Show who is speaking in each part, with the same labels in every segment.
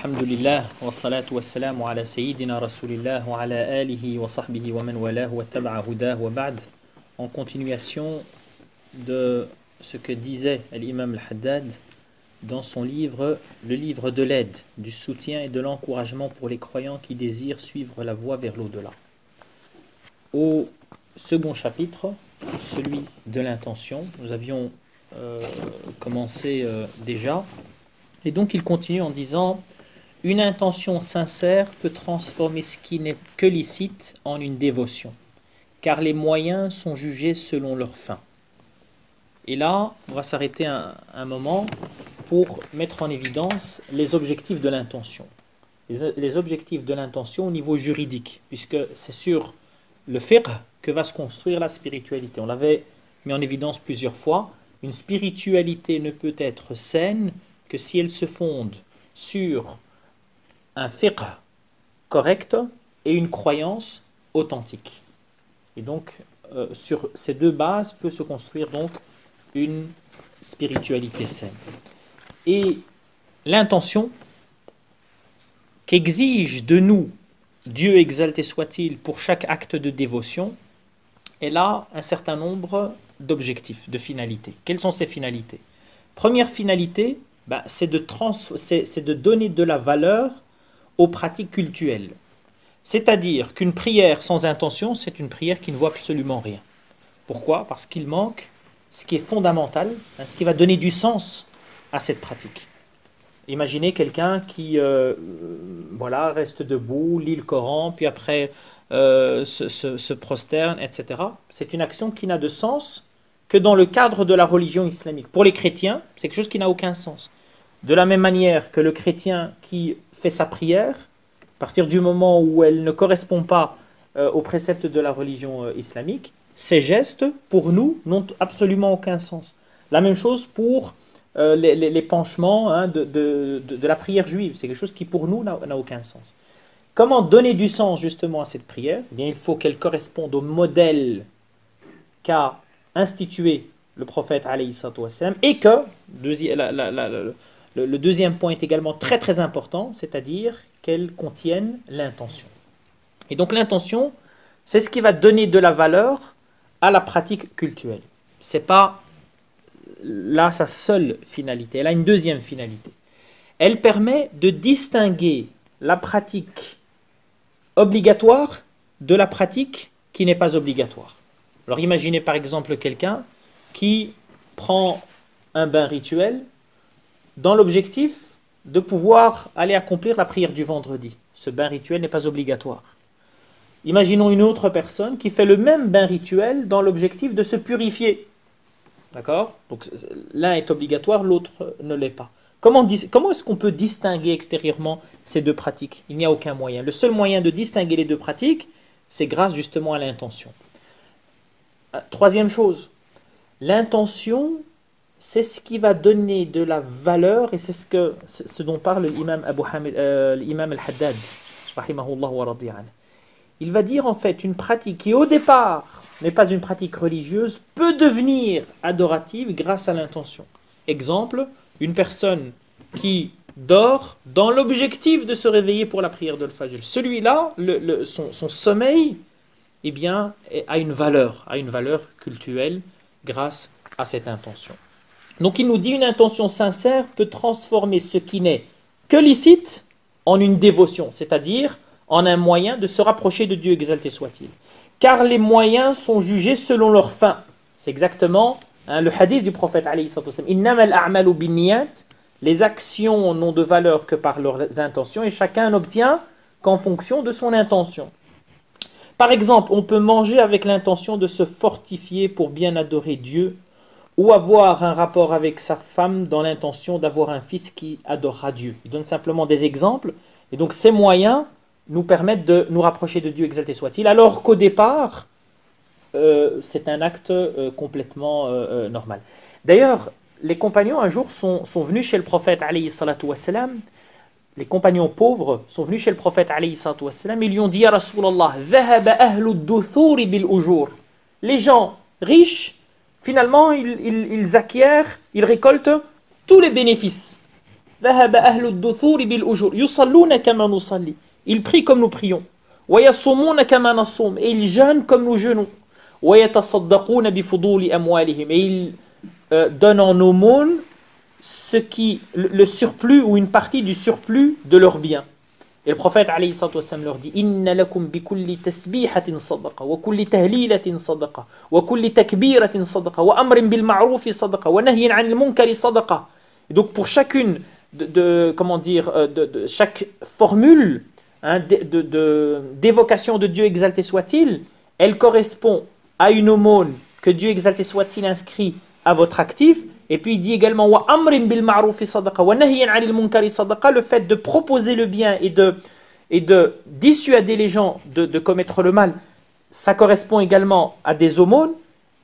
Speaker 1: Alhamdulillah, wa salatu wa salamu ala sayyidina rasulillah wa ala alihi wa sahbihi wa man walahu wa taba'a hudah wa ba'd. En continuation de ce que disait l'imam al-Haddad dans son livre, le livre de l'aide, du soutien et de l'encouragement pour les croyants qui désirent suivre la voie vers l'au-delà. Au second chapitre, celui de l'intention, nous avions commencé déjà, et donc il continue en disant: une intention sincère peut transformer ce qui n'est que licite en une dévotion, car les moyens sont jugés selon leur fin. Et là, on va s'arrêter un moment pour mettre en évidence les objectifs de l'intention. Les objectifs de l'intention au niveau juridique, puisque c'est sur le fiqh que va se construire la spiritualité. On l'avait mis en évidence plusieurs fois. Une spiritualité ne peut être saine que si elle se fonde sur un fiqh correct et une croyance authentique. Et donc, sur ces deux bases peut se construire donc une spiritualité saine. Et l'intention qu'exige de nous Dieu exalté soit-il pour chaque acte de dévotion, elle a un certain nombre d'objectifs, de finalités. Quelles sont ces finalités? Première finalité, c'est de donner de la valeur aux pratiques cultuelles. C'est-à-dire qu'une prière sans intention, c'est une prière qui ne vaut absolument rien. Pourquoi? Parce qu'il manque ce qui est fondamental, ce qui va donner du sens à cette pratique. Imaginez quelqu'un qui reste debout, lit le Coran, puis après se prosterne, etc. C'est une action qui n'a de sens que dans le cadre de la religion islamique. Pour les chrétiens, c'est quelque chose qui n'a aucun sens. De la même manière que le chrétien qui fait sa prière, à partir du moment où elle ne correspond pas aux préceptes de la religion islamique, ces gestes, pour nous, n'ont absolument aucun sens. La même chose pour les penchements de la prière juive. C'est quelque chose qui, pour nous, n'a aucun sens. Comment donner du sens, justement, à cette prière? Eh bien, il faut qu'elle corresponde au modèle qu'a institué le prophète, alayhi salatu wassalam, et que, le deuxième point est également très très important, c'est-à-dire qu'elle contienne l'intention. Et donc l'intention, c'est ce qui va donner de la valeur à la pratique cultuelle. C'est pas là sa seule finalité, elle a une deuxième finalité. Elle permet de distinguer la pratique obligatoire de la pratique qui n'est pas obligatoire. Alors imaginez par exemple quelqu'un qui prend un bain rituel dans l'objectif de pouvoir aller accomplir la prière du vendredi. Ce bain rituel n'est pas obligatoire. Imaginons une autre personne qui fait le même bain rituel dans l'objectif de se purifier. D'accord? Donc l'un est obligatoire, l'autre ne l'est pas. Comment est-ce qu'on peut distinguer extérieurement ces deux pratiques? Il n'y a aucun moyen. Le seul moyen de distinguer les deux pratiques, c'est grâce justement à l'intention. Troisième chose, l'intention, c'est ce qui va donner de la valeur, et c'est ce dont parle l'imam al-Haddad, rahimahullah wa radiya anhu. Il va dire en fait une pratique qui au départ n'est pas une pratique religieuse peut devenir adorative grâce à l'intention. Exemple, une personne qui dort dans l'objectif de se réveiller pour la prière de l'Fajr. Celui-là, son sommeil, eh bien, a une valeur cultuelle grâce à cette intention. Donc il nous dit une intention sincère peut transformer ce qui n'est que licite en une dévotion, c'est-à-dire en un moyen de se rapprocher de Dieu, exalté soit-il. Car les moyens sont jugés selon leur fin. C'est exactement le hadith du prophète alayhi salatu wassalam. Innamal a'malu binniyat. Les actions n'ont de valeur que par leurs intentions et chacun n'obtient qu'en fonction de son intention. Par exemple, on peut manger avec l'intention de se fortifier pour bien adorer Dieu ou avoir un rapport avec sa femme dans l'intention d'avoir un fils qui adorera Dieu. Il donne simplement des exemples et donc ces moyens nous permettent de nous rapprocher de Dieu, exalté soit-il, alors qu'au départ, c'est un acte complètement normal. D'ailleurs, les compagnons un jour sont venus chez le prophète alayhi salatu wassalam. Les compagnons pauvres sont venus chez le prophète alayhi salatu wassalam. Ils lui ont dit ya Rasulallah, dhahaba ahlu duthuri bil ujur. Les gens riches, finalement, ils acquièrent, ils récoltent tous les bénéfices. Dhahaba ahlu duthuri bil ujur. Yusalluna kama nusalli. Ils prient comme nous prions. Wa yasumuna kama nasum. Et ils jeûnent comme nous jeûnons. Wa yatasaddaquna bi fuduli amwalihim. Et ils donnent en aumône le surplus ou une partie du surplus de leurs biens. Et le prophète alayhi salatu wassalam leur dit inna lakum bi kulli tasbihatin sadaqa wa kulli tahlilatin sadaqa wa kulli takbiratin sadaqa wa amrin bil ma'rufi sadaqa wa nahyin 'anil munkari sadaqa. Et donc pour chacune de chaque formule d'évocation de Dieu exalté soit-il, elle correspond à une aumône que Dieu exalté soit-il inscrit à votre actif. Et puis il dit également wa amrin bil ma'rufi sadaqa wa nahyin 'anil munkari sadaqa, le fait de proposer le bien et de dissuader les gens de commettre le mal, ça correspond également à des aumônes.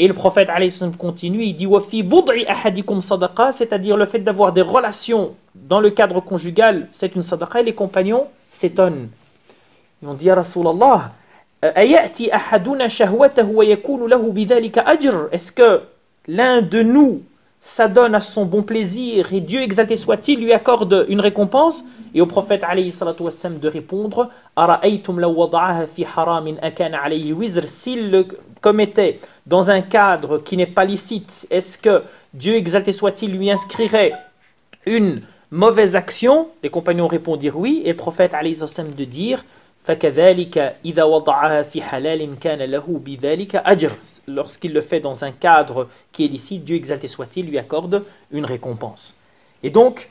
Speaker 1: Et le prophète alayhi salam continue, il dit wa fi bud'i ahadikum sadaqa, c'est-à-dire le fait d'avoir des relations dans le cadre conjugal, c'est une sadaqa. Et les compagnons s'étonnent. Ils ont dit ya Rasulallah, ayati ahaduna shahwatahu wa yakunu lahu bidhalika ajr. Est-ce que l'un de nous s'adonne à son bon plaisir et Dieu exalté soit-il lui accorde une récompense? Et au prophète alayhi salatu wassalam de répondre ara'aytum law wada'aha fi haramin akana alayhi wizr, s'il le commettait dans un cadre qui n'est pas licite, est-ce que Dieu exalté soit-il lui inscrirait une mauvaise action? Les compagnons répondirent oui, et le prophète alayhi salatu wassalam de dire فَكَذَلِكَ إِذَا وَضَعَهَا فِي حَلَالٍ كَانَ لَهُ بِذَلِكَ أَجْرٌ. Lorsqu'il le fait dans un cadre qui est licite, Dieu exalté soit-il lui accorde une récompense. Et donc,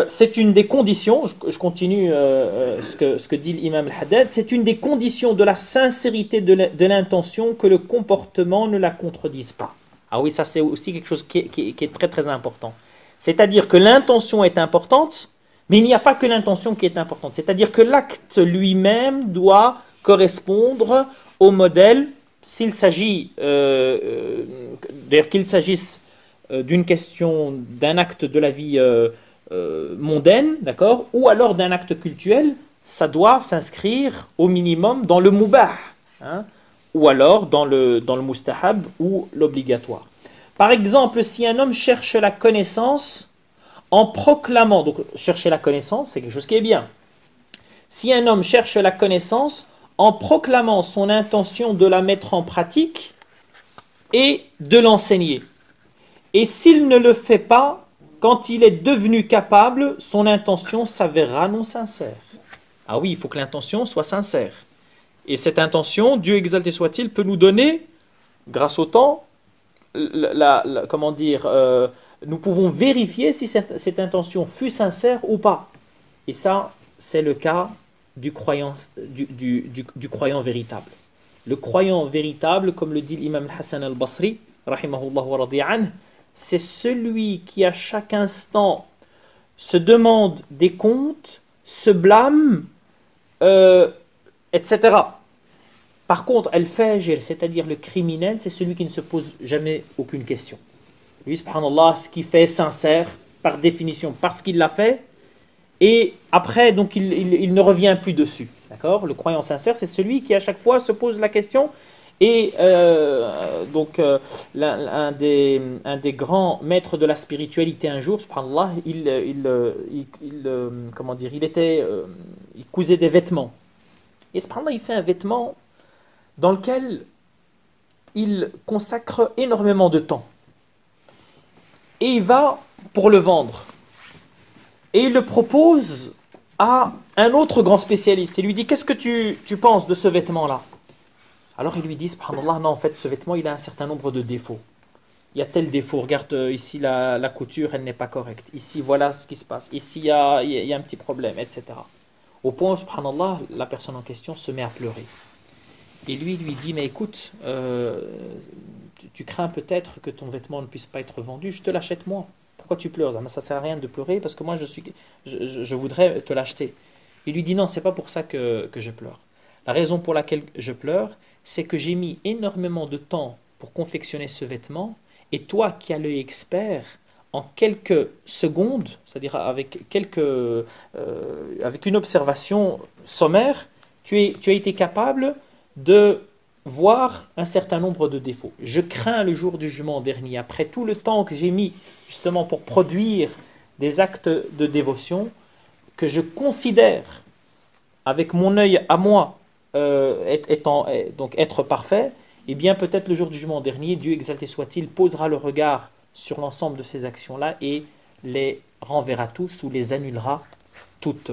Speaker 1: c'est une des conditions, je continue ce que dit l'imam al-Haddad, c'est une des conditions de la sincérité de l'intention que le comportement ne la contredise pas. Ah oui, ça c'est aussi quelque chose qui est très très important. C'est-à-dire que l'intention est importante, mais il n'y a pas que l'intention qui est importante. C'est-à-dire que l'acte lui-même doit correspondre au modèle, s'il s'agit, d'ailleurs qu'il s'agisse d'une question, d'un acte de la vie mondaine, d'accord, ou alors d'un acte cultuel, ça doit s'inscrire au minimum dans le mubah, hein, ou alors dans le mustahab ou l'obligatoire. Par exemple, si un homme cherche la connaissance en proclamant, donc chercher la connaissance, c'est quelque chose qui est bien. Si un homme cherche la connaissance en proclamant son intention de la mettre en pratique et de l'enseigner, et s'il ne le fait pas, quand il est devenu capable, son intention s'avérera non sincère. Ah oui, il faut que l'intention soit sincère. Et cette intention, Dieu exalté soit-il, peut nous donner, grâce au temps, nous pouvons vérifier si cette intention fut sincère ou pas. Et ça, c'est le cas du croyant véritable. Le croyant véritable, comme le dit l'imam Hassan al-Basri, rahimahullah wa radiya anhu, c'est celui qui à chaque instant se demande des comptes, se blâme, etc. Par contre, al-fajir, c'est-à-dire le criminel, c'est celui qui ne se pose jamais aucune question. Lui, subhanallah, ce qu'il fait est sincère, par définition, parce qu'il l'a fait, Et après, donc, il ne revient plus dessus. D'accord? Le croyant sincère, c'est celui qui à chaque fois se pose la question. Et un des grands maîtres de la spiritualité un jour, subhanallah, comment dire, il cousait des vêtements. Et subhanallah, il fait un vêtement dans lequel il consacre énormément de temps. Et il va pour le vendre. Et il le propose à un autre grand spécialiste. Il lui dit, qu'est-ce que tu penses de ce vêtement-là? Alors il lui dit, subhanallah, non, en fait, ce vêtement, il a un certain nombre de défauts. Il y a tel défaut, regarde ici la couture, elle n'est pas correcte. Ici, voilà ce qui se passe. Ici, il y a un petit problème, etc. Au point où, subhanallah, la personne en question se met à pleurer. Et lui dit, mais écoute, tu crains peut-être que ton vêtement ne puisse pas être vendu, je te l'achète moi. Pourquoi tu pleures? Ça ne sert à rien de pleurer parce que moi je voudrais te l'acheter. Il lui dit non, c'est pas pour ça que je pleure. La raison pour laquelle je pleure, c'est que j'ai mis énormément de temps pour confectionner ce vêtement et toi qui as l'œil expert, en quelques secondes, c'est-à-dire avec une observation sommaire, tu as été capable de voir un certain nombre de défauts. Je crains le jour du jugement dernier, après tout le temps que j'ai mis justement pour produire des actes de dévotion, que je considère avec mon œil à moi donc être parfait, et bien peut-être le jour du jugement dernier, Dieu exalté soit-il, posera le regard sur l'ensemble de ces actions-là et les renverra tous ou les annulera toutes.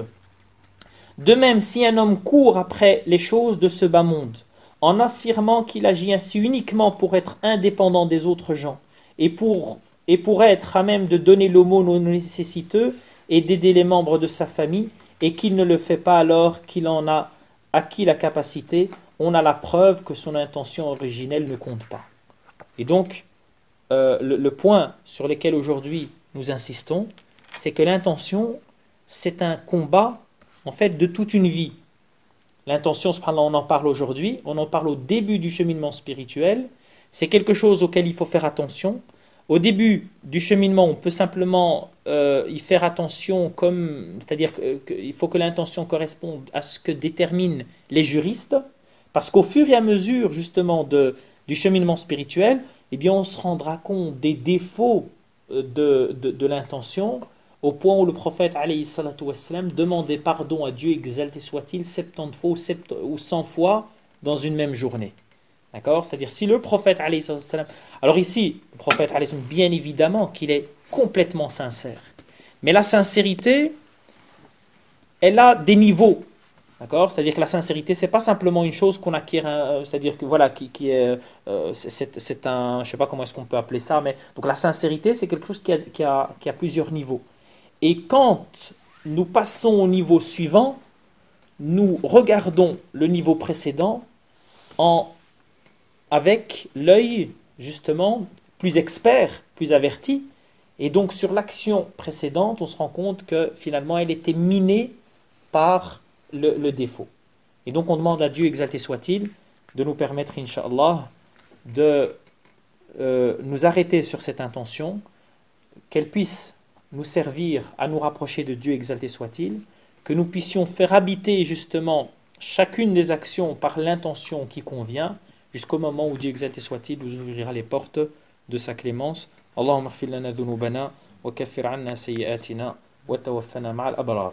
Speaker 1: De même, si un homme court après les choses de ce bas monde, en affirmant qu'il agit ainsi uniquement pour être indépendant des autres gens et pour être à même de donner l'aumône aux nécessiteux et d'aider les membres de sa famille, et qu'il ne le fait pas alors qu'il en a acquis la capacité, on a la preuve que son intention originelle ne compte pas. Et donc, le point sur lequel aujourd'hui nous insistons, c'est que l'intention, c'est un combat en fait de toute une vie. L'intention, on en parle aujourd'hui, on en parle au début du cheminement spirituel, c'est quelque chose auquel il faut faire attention. Au début du cheminement, on peut simplement y faire attention, c'est-à-dire qu'il faut que l'intention corresponde à ce que déterminent les juristes, parce qu'au fur et à mesure justement du cheminement spirituel, eh bien, on se rendra compte des défauts de l'intention, au point où le prophète alayhi salatu wassalam, demandait pardon à Dieu, exalté soit-il, 70 fois ou 100 fois dans une même journée. D'accord? C'est-à-dire si le prophète alayhi salatu wassalam, alors ici, le prophète alayhi salatu wassalam, bien évidemment qu'il est complètement sincère. Mais la sincérité, elle a des niveaux. D'accord? C'est-à-dire que la sincérité, c'est pas simplement une chose qu'on acquiert, c'est-à-dire que voilà, qui est, c'est un, je sais pas comment est-ce qu'on peut appeler ça, mais donc la sincérité, c'est quelque chose qui a plusieurs niveaux. Et quand nous passons au niveau suivant, nous regardons le niveau précédent avec l'œil justement plus expert, plus averti. Et donc sur l'action précédente, on se rend compte que finalement elle était minée par le défaut. Et donc on demande à Dieu, exalté soit-il, de nous permettre, Inch'Allah, de nous arrêter sur cette intention, qu'elle puisse nous servir à nous rapprocher de Dieu, exalté soit-il, que nous puissions faire habiter justement chacune des actions par l'intention qui convient, jusqu'au moment où Dieu, exalté soit-il, nous ouvrira les portes de sa clémence. Allahumma ighfir lana dhunubana wa kaffir anna sayyi'atina wa tawaffana ma'al abrar.